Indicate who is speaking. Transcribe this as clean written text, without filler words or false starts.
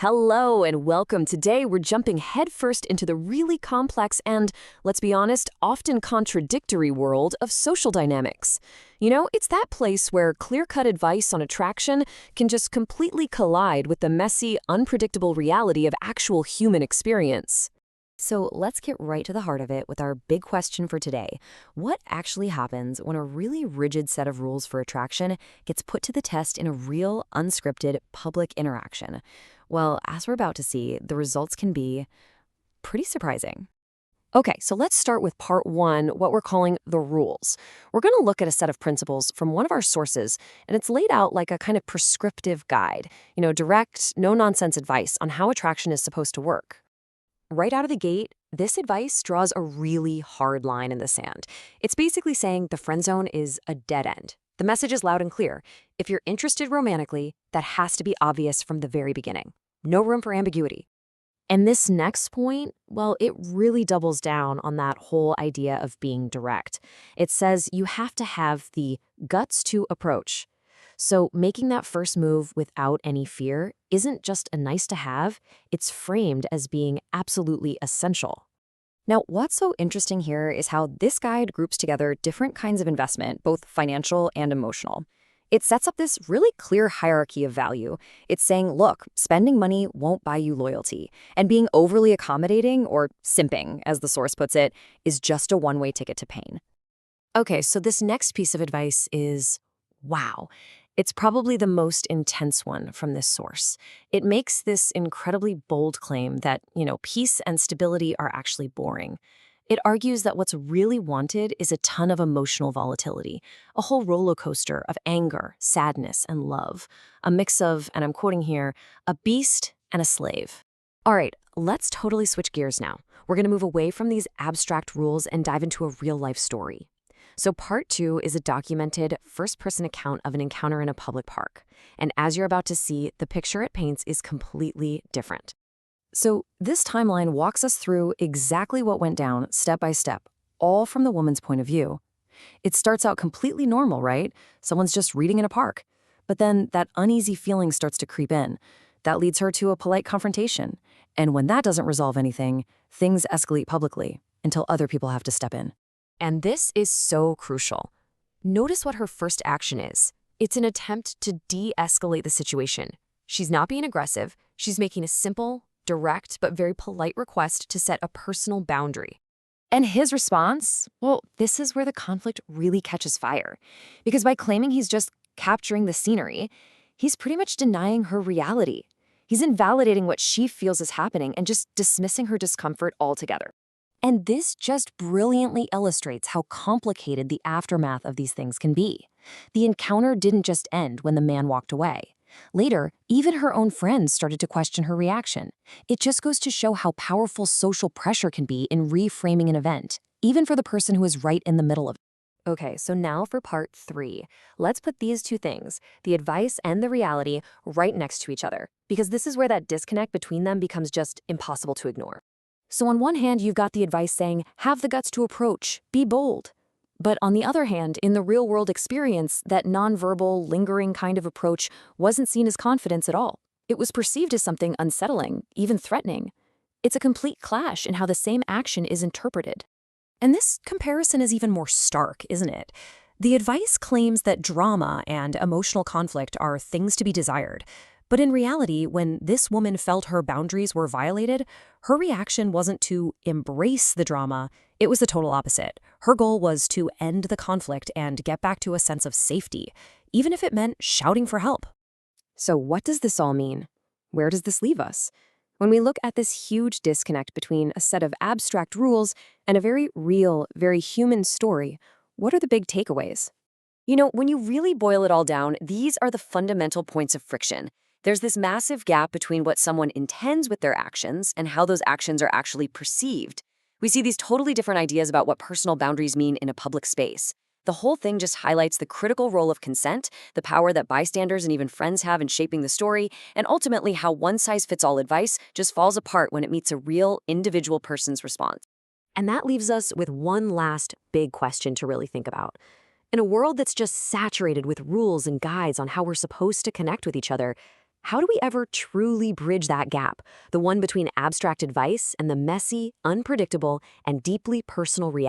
Speaker 1: Hello and welcome. Today we're jumping headfirst into the really complex and, let's be honest, often contradictory world of social dynamics. It's that place where clear-cut advice on attraction can just completely collide with the messy, unpredictable reality of actual human experience. So let's get right to the heart of it with our big question for today. What actually happens when a really rigid set of rules for attraction gets put to the test in a real, unscripted, public interaction? Well, as we're about to see, the results can be pretty surprising. Okay, so let's start with part one, what we're calling the rules. We're going to look at a set of principles from one of our sources, and it's laid out like a kind of prescriptive guide, direct, no-nonsense advice on how attraction is supposed to work. Right out of the gate, this advice draws a really hard line in the sand. It's basically saying the friend zone is a dead end. The message is loud and clear. If you're interested romantically, that has to be obvious from the very beginning. No room for ambiguity. And this next point, well, it really doubles down on that whole idea of being direct. It says you have to have the guts to approach. So making that first move without any fear isn't just a nice to have, it's framed as being absolutely essential. Now, what's so interesting here is how this guide groups together different kinds of investment, both financial and emotional. It sets up this really clear hierarchy of value. It's saying, look, spending money won't buy you loyalty, and being overly accommodating, or simping, as the source puts it, is just a one-way ticket to pain. Okay, so this next piece of advice is, wow. It's probably the most intense one from this source. It makes this incredibly bold claim that, peace and stability are actually boring. It argues that what's really wanted is a ton of emotional volatility, a whole roller coaster of anger, sadness, and love, a mix of, and I'm quoting here, a beast and a slave. All right, let's totally switch gears now. We're going to move away from these abstract rules and dive into a real-life story. So part two is a documented first-person account of an encounter in a public park. And as you're about to see, the picture it paints is completely different. So this timeline walks us through exactly what went down step by step, all from the woman's point of view. It starts out completely normal, right? Someone's just reading in a park. But then that uneasy feeling starts to creep in. That leads her to a polite confrontation. And when that doesn't resolve anything, things escalate publicly until other people have to step in. And this is so crucial. Notice what her first action is. It's an attempt to de-escalate the situation. She's not being aggressive. She's making a simple, direct, but very polite request to set a personal boundary. And his response? Well, this is where the conflict really catches fire. Because by claiming he's just capturing the scenery, he's pretty much denying her reality. He's invalidating what she feels is happening and just dismissing her discomfort altogether. And this just brilliantly illustrates how complicated the aftermath of these things can be. The encounter didn't just end when the man walked away. Later, even her own friends started to question her reaction. It just goes to show how powerful social pressure can be in reframing an event, even for the person who is right in the middle of it. Okay, so now for part three. Let's put these two things, the advice and the reality, right next to each other, because this is where that disconnect between them becomes just impossible to ignore. So on one hand, you've got the advice saying, have the guts to approach, be bold. But on the other hand, in the real-world experience, that nonverbal, lingering kind of approach wasn't seen as confidence at all. It was perceived as something unsettling, even threatening. It's a complete clash in how the same action is interpreted. And this comparison is even more stark, isn't it? The advice claims that drama and emotional conflict are things to be desired. But in reality, when this woman felt her boundaries were violated, her reaction wasn't to embrace the drama, it was the total opposite. Her goal was to end the conflict and get back to a sense of safety, even if it meant shouting for help. So what does this all mean? Where does this leave us? When we look at this huge disconnect between a set of abstract rules and a very real, very human story, what are the big takeaways? When you really boil it all down, these are the fundamental points of friction. There's this massive gap between what someone intends with their actions and how those actions are actually perceived. We see these totally different ideas about what personal boundaries mean in a public space. The whole thing just highlights the critical role of consent, the power that bystanders and even friends have in shaping the story, and ultimately how one-size-fits-all advice just falls apart when it meets a real, individual person's response. And that leaves us with one last big question to really think about. In a world that's just saturated with rules and guides on how we're supposed to connect with each other, How do we ever truly bridge that gap, the one between abstract advice and the messy, unpredictable, and deeply personal reality?